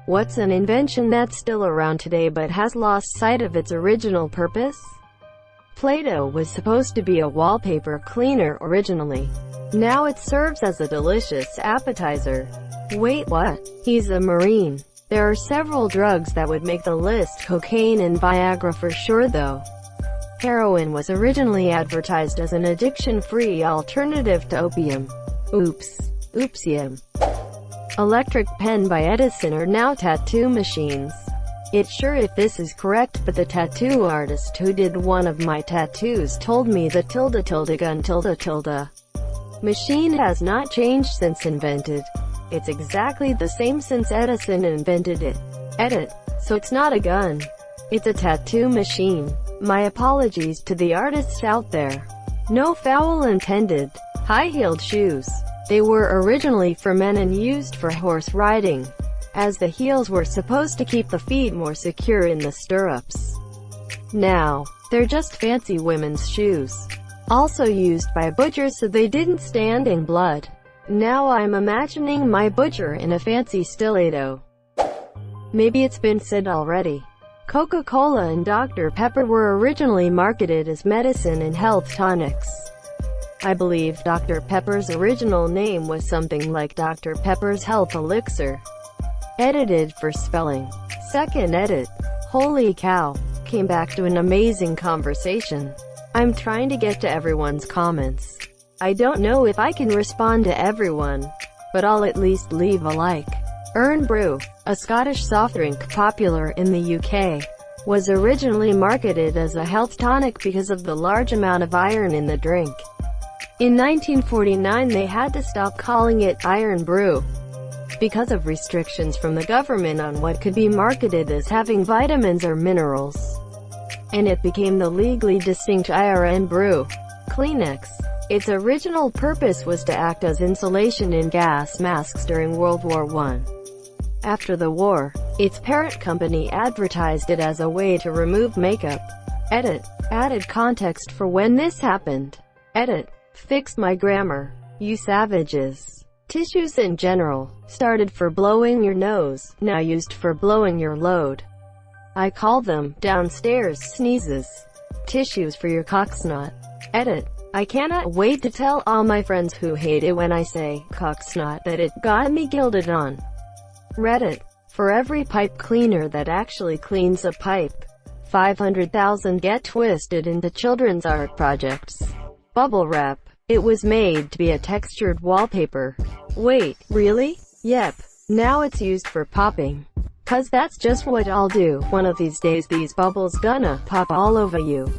What's an invention that's still around today but has lost sight of its original purpose? Play-Doh was supposed to be a wallpaper cleaner originally. Now it serves as a delicious appetizer. Wait, what? He's a Marine. There are several drugs that would make the list, cocaine and Viagra for sure though. Heroin was originally advertised as an addiction-free alternative to opium. Oopsium. Electric pen by Edison are now tattoo machines. It's sure if this is correct, but the tattoo artist who did one of my tattoos told me the gun machine has not changed since invented. It's exactly the same since Edison invented it. Edit. So it's not a gun. It's a tattoo machine. My apologies to the artists out there. No foul intended. High-heeled shoes. They were originally for men and used for horse riding, as the heels were supposed to keep the feet more secure in the stirrups. Now, they're just fancy women's shoes. Also used by butchers so they didn't stand in blood. Now I'm imagining my butcher in a fancy stiletto. Maybe it's been said already. Coca-Cola and Dr. Pepper were originally marketed as medicine and health tonics. I believe Dr. Pepper's original name was something like Dr. Pepper's Health Elixir. Edited for spelling. Second edit. Holy cow. Came back to an amazing conversation. I'm trying to get to everyone's comments. I don't know if I can respond to everyone, but I'll at least leave a like. Irn Brew, a Scottish soft drink popular in the UK, was originally marketed as a health tonic because of the large amount of iron in the drink. In 1949 they had to stop calling it Irn Brew because of restrictions from the government on what could be marketed as having vitamins or minerals, and it became the legally distinct Irn Brew. Kleenex. Its original purpose was to act as insulation in gas masks during World War I. After the war, its parent company advertised it as a way to remove makeup. Edit. Added context for when this happened. Edit. Fixed my grammar. You savages. Tissues in general. Started for blowing your nose, now used for blowing your load. I call them downstairs sneezes. Tissues for your cocksnot. Edit. I cannot wait to tell all my friends who hate it when I say cocksnot that it got me gilded on Reddit. For every pipe cleaner that actually cleans a pipe, 500,000 get twisted into children's art projects. Bubble wrap. It was made to be a textured wallpaper. Wait, really? Yep. Now it's used for popping. 'Cause that's just what I'll do. One of these days these bubbles gonna pop all over you.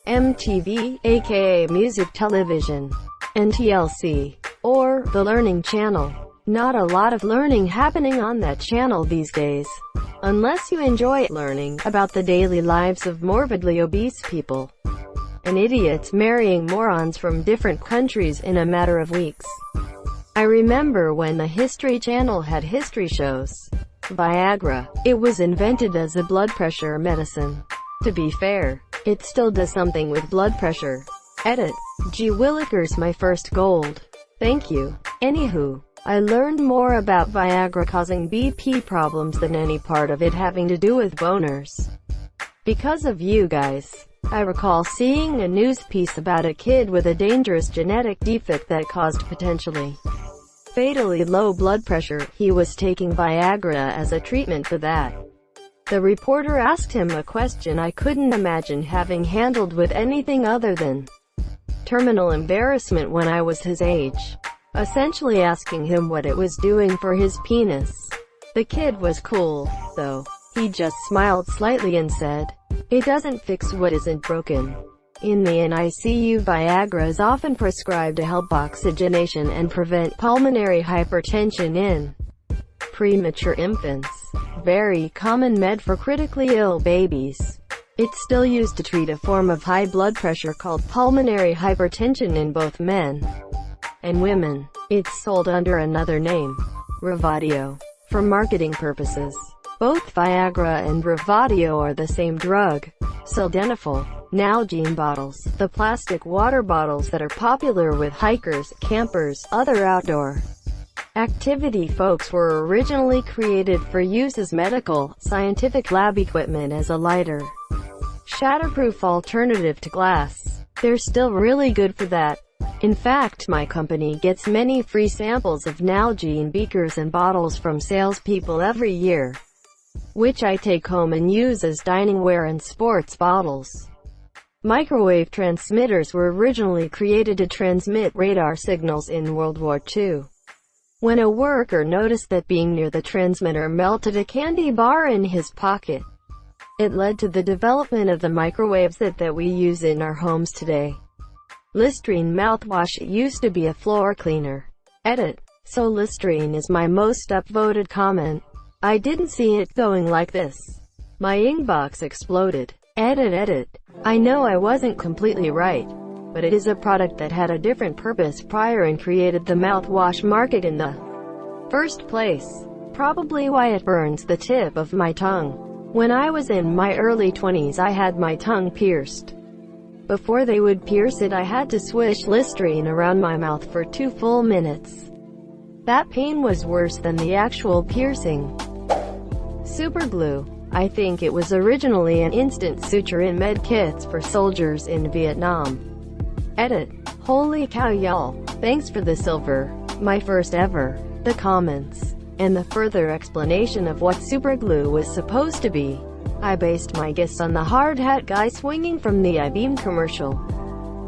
MTV, aka Music Television. NTLC. Or the Learning Channel. Not a lot of learning happening on that channel these days. Unless you enjoy learning about the daily lives of morbidly obese people and idiots marrying morons from different countries in a matter of weeks. I remember when the History Channel had history shows. Viagra. It was invented as a blood pressure medicine. To be fair, it still does something with blood pressure. Edit. Gee willikers, my first gold. Thank you. Anywho, I learned more about Viagra causing BP problems than any part of it having to do with boners. Because of you guys. I recall seeing a news piece about a kid with a dangerous genetic defect that caused potentially fatally low blood pressure. He was taking Viagra as a treatment for that. The reporter asked him a question I couldn't imagine having handled with anything other than terminal embarrassment when I was his age. Essentially asking him what it was doing for his penis. The kid was cool, though. He just smiled slightly and said, "It doesn't fix what isn't broken." In the NICU, Viagra is often prescribed to help oxygenation and prevent pulmonary hypertension in premature infants. Very common med for critically ill babies. It's still used to treat a form of high blood pressure called pulmonary hypertension in both men and women. It's sold under another name, Revatio, for marketing purposes. Both Viagra and Revatio are the same drug, sildenafil. Nalgene bottles, the plastic water bottles that are popular with hikers, campers, other outdoor Activity folks were originally created for use as medical, scientific lab equipment as a lighter, shatterproof alternative to glass. They're still really good for that. In fact, my company gets many free samples of Nalgene beakers and bottles from salespeople every year, which I take home and use as diningware and sports bottles. Microwave transmitters were originally created to transmit radar signals in World War II. When a worker noticed that being near the transmitter melted a candy bar in his pocket, it led to the development of the microwaves that we use in our homes today. Listerine mouthwash used to be a floor cleaner. Edit. So Listerine is my most upvoted comment. I didn't see it going like this. My inbox exploded. Edit. I know I wasn't completely right, but it is a product that had a different purpose prior and created the mouthwash market in the first place. Probably why it burns the tip of my tongue. When I was in my early 20s, I had my tongue pierced. Before they would pierce it, I had to swish Listerine around my mouth for 2 full minutes. That pain was worse than the actual piercing. Superglue. I think it was originally an instant suture in med kits for soldiers in Vietnam. Edit. Holy cow y'all. Thanks for the silver. My first ever. The comments, and the further explanation of what superglue was supposed to be. I based my guess on the hard hat guy swinging from the I-beam commercial.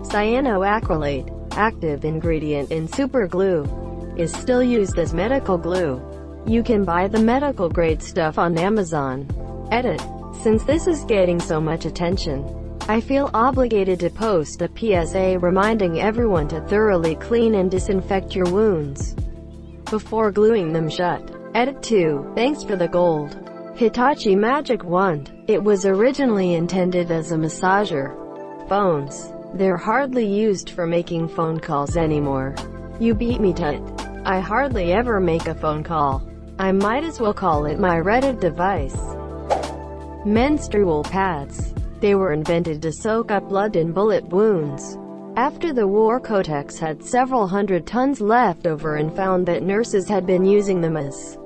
Cyanoacrylate, active ingredient in superglue, is still used as medical glue. You can buy the medical grade stuff on Amazon. Edit. Since this is getting so much attention, I feel obligated to post a PSA reminding everyone to thoroughly clean and disinfect your wounds before gluing them shut. Edit 2. Thanks for the gold. Hitachi Magic Wand. It was originally intended as a massager. Phones. They're hardly used for making phone calls anymore. You beat me to it. I hardly ever make a phone call. I might as well call it my Reddit device. Menstrual pads. They were invented to soak up blood in bullet wounds. After the war, Kotex had several hundred tons left over and found that nurses had been using them as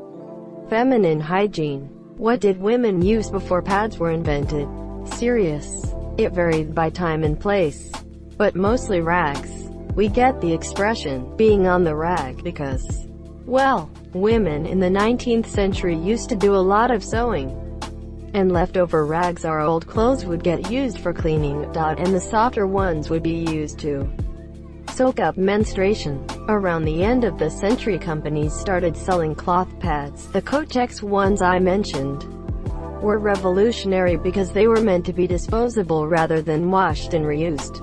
feminine hygiene. What did women use before pads were invented? Serious. It varied by time and place, but mostly rags. We get the expression, being on the rag, because, well, women in the 19th century used to do a lot of sewing, and leftover rags or old clothes would get used for cleaning, and the softer ones would be used to soak up menstruation. Around the end of the century, companies started selling cloth pads. The Kotex ones I mentioned were revolutionary because they were meant to be disposable rather than washed and reused.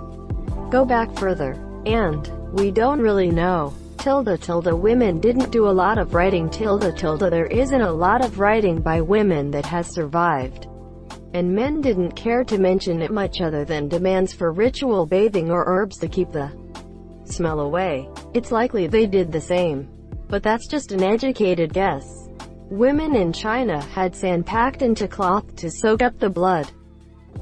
Go back further, and we don't really know. Women didn't do a lot of writing. There isn't a lot of writing by women that has survived, and men didn't care to mention it much other than demands for ritual bathing or herbs to keep the smell away. It's likely they did the same, but that's just an educated guess. Women in China had sand packed into cloth to soak up the blood.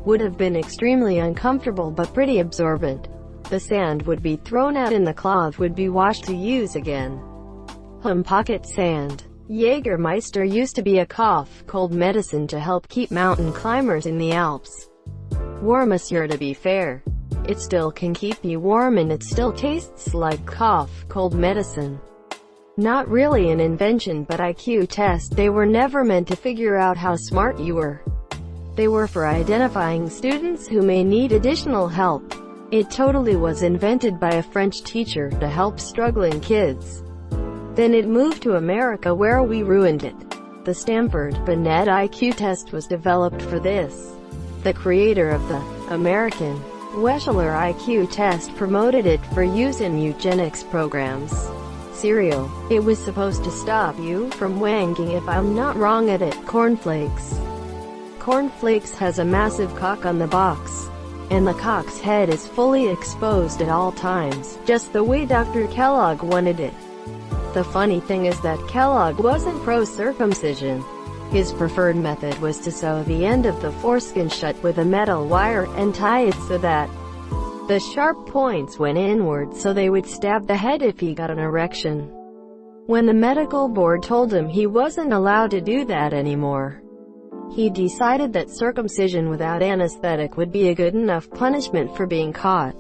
Would have been extremely uncomfortable but pretty absorbent. The sand would be thrown out and the cloth would be washed to use again. Pocket sand. Jägermeister used to be a cold medicine to help keep mountain climbers in the Alps warmer. To be fair, it still can keep you warm and it still tastes like cold medicine. Not really an invention but IQ test. They were never meant to figure out how smart you were. They were for identifying students who may need additional help. It totally was invented by a French teacher to help struggling kids. Then it moved to America where we ruined it. The Stanford-Binet IQ test was developed for this. The creator of the American Wechsler IQ test promoted it for use in eugenics programs. Cereal. It was supposed to stop you from wanking if I'm not wrong. Edit. Cornflakes. Cornflakes has a massive cock on the box, and the cock's head is fully exposed at all times, just the way Dr. Kellogg wanted it. The funny thing is that Kellogg wasn't pro-circumcision. His preferred method was to sew the end of the foreskin shut with a metal wire and tie it so that the sharp points went inward so they would stab the head if he got an erection. When the medical board told him he wasn't allowed to do that anymore, he decided that circumcision without anesthetic would be a good enough punishment for being caught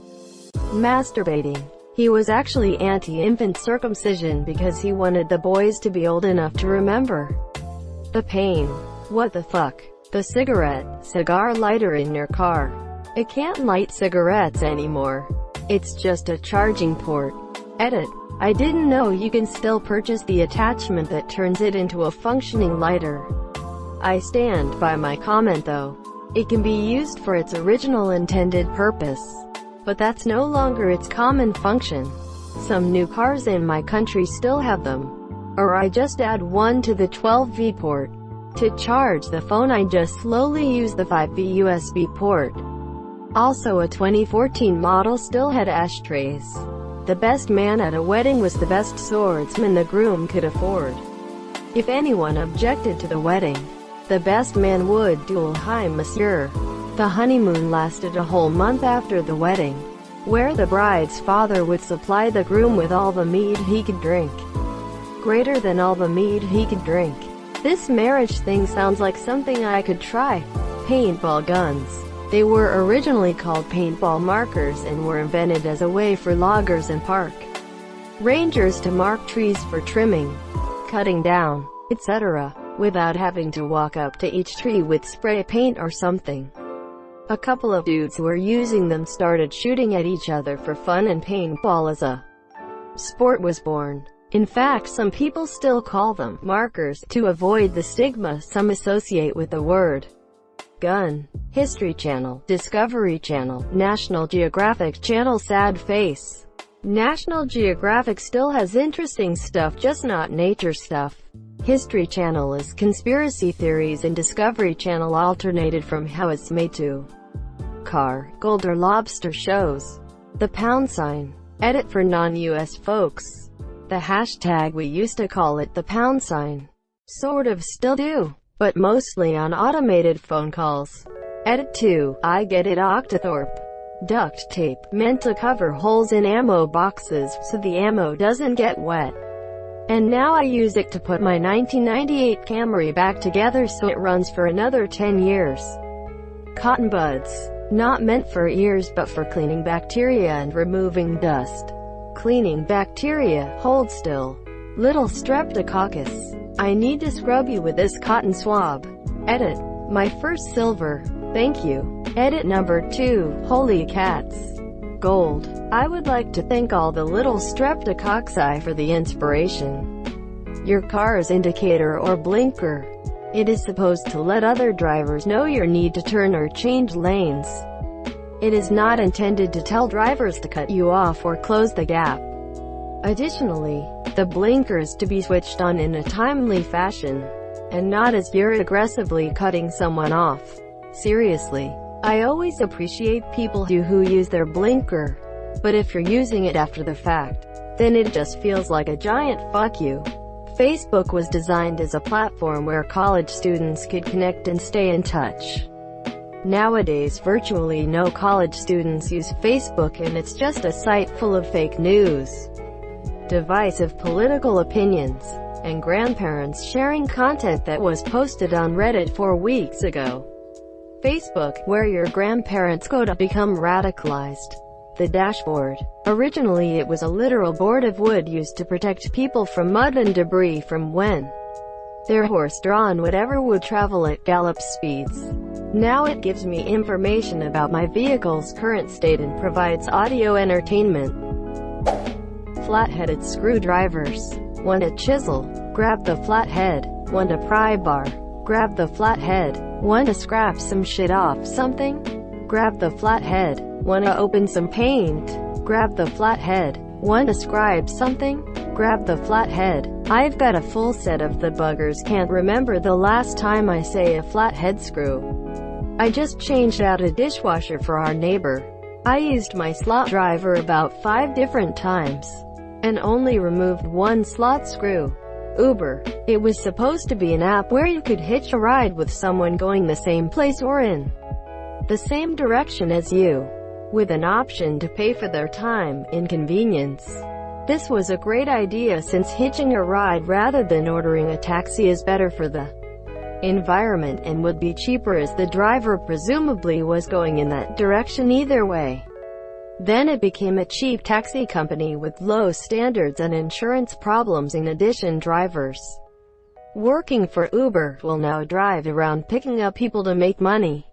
masturbating. He was actually anti-infant circumcision because he wanted the boys to be old enough to remember the pain. What the fuck? The cigar lighter in your car. It can't light cigarettes anymore. It's just a charging port. Edit. I didn't know you can still purchase the attachment that turns it into a functioning lighter. I stand by my comment though. It can be used for its original intended purpose, but that's no longer its common function. Some new cars in my country still have them. Or I just add one to the 12V port. To charge the phone I just slowly use the 5V USB port. Also a 2014 model still had ashtrays. The best man at a wedding was the best swordsman the groom could afford. If anyone objected to the wedding, the best man would duel "Hi monsieur." The honeymoon lasted a whole month after the wedding, where the bride's father would supply the groom with all the mead he could drink. Greater than all the mead he could drink. This marriage thing sounds like something I could try. Paintball guns. They were originally called paintball markers and were invented as a way for loggers and park rangers to mark trees for trimming, cutting down, etc., without having to walk up to each tree with spray paint or something. A couple of dudes who were using them started shooting at each other for fun, and paintball as a sport was born. In fact, some people still call them markers to avoid the stigma some associate with the word gun. History Channel, Discovery Channel, National Geographic Channel. Sad face. National Geographic still has interesting stuff, just not nature stuff. History Channel is conspiracy theories, and Discovery Channel alternated from how it's made to car, gold or lobster shows. The £. Edit for non-US folks. The hashtag, we used to call it the £. Sort of still do, but mostly on automated phone calls. Edit 2. I get it. Octothorpe. Duct tape, meant to cover holes in ammo boxes, so the ammo doesn't get wet. And now I use it to put my 1998 Camry back together so it runs for another 10 years. Cotton buds. Not meant for ears but for cleaning bacteria and removing dust. Cleaning bacteria. Hold still. Little streptococcus. I need to scrub you with this cotton swab. Edit. My first silver. Thank you. Edit number 2. Holy cats. Gold. I would like to thank all the little streptococci for the inspiration. Your car's indicator or blinker. It is supposed to let other drivers know your need to turn or change lanes. It is not intended to tell drivers to cut you off or close the gap. Additionally, the blinker is to be switched on in a timely fashion, and not as you're aggressively cutting someone off. Seriously. I always appreciate people who use their blinker, but if you're using it after the fact, then it just feels like a giant fuck you. Facebook was designed as a platform where college students could connect and stay in touch. Nowadays virtually no college students use Facebook, and it's just a site full of fake news, divisive political opinions, and grandparents sharing content that was posted on Reddit 4 weeks ago. Facebook, where your grandparents go to become radicalized. The dashboard. Originally it was a literal board of wood used to protect people from mud and debris from when their horse-drawn whatever would travel at gallop speeds. Now it gives me information about my vehicle's current state and provides audio entertainment. Flat-headed screwdrivers. Want a chisel? Grab the flathead. Want a pry bar? Grab the flathead. Want to scrap some shit off something? Grab the flathead. Want to open some paint? Grab the flathead. Want to scribe something? Grab the flathead. I've got a full set of the buggers. Can't remember the last time I say a flathead screw. I just changed out a dishwasher for our neighbor. I used my slot driver about 5 different times, and only removed 1 slot screw. Uber. It was supposed to be an app where you could hitch a ride with someone going the same place or in the same direction as you, with an option to pay for their time, inconvenience, This was a great idea since hitching a ride rather than ordering a taxi is better for the environment and would be cheaper as the driver presumably was going in that direction either way. Then it became a cheap taxi company with low standards and insurance problems. In addition, drivers working for Uber will now drive around picking up people to make money,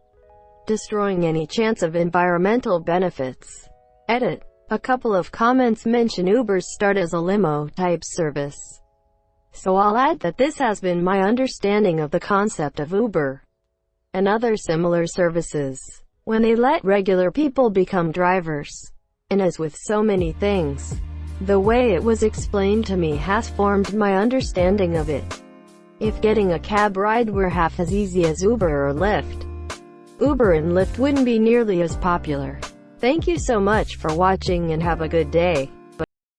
destroying any chance of environmental benefits. Edit. A couple of comments mention Uber's start as a limo-type service. So I'll add that this has been my understanding of the concept of Uber and other similar services, when they let regular people become drivers. And as with so many things, the way it was explained to me has formed my understanding of it. If getting a cab ride were half as easy as Uber or Lyft, Uber and Lyft wouldn't be nearly as popular. Thank you so much for watching and have a good day.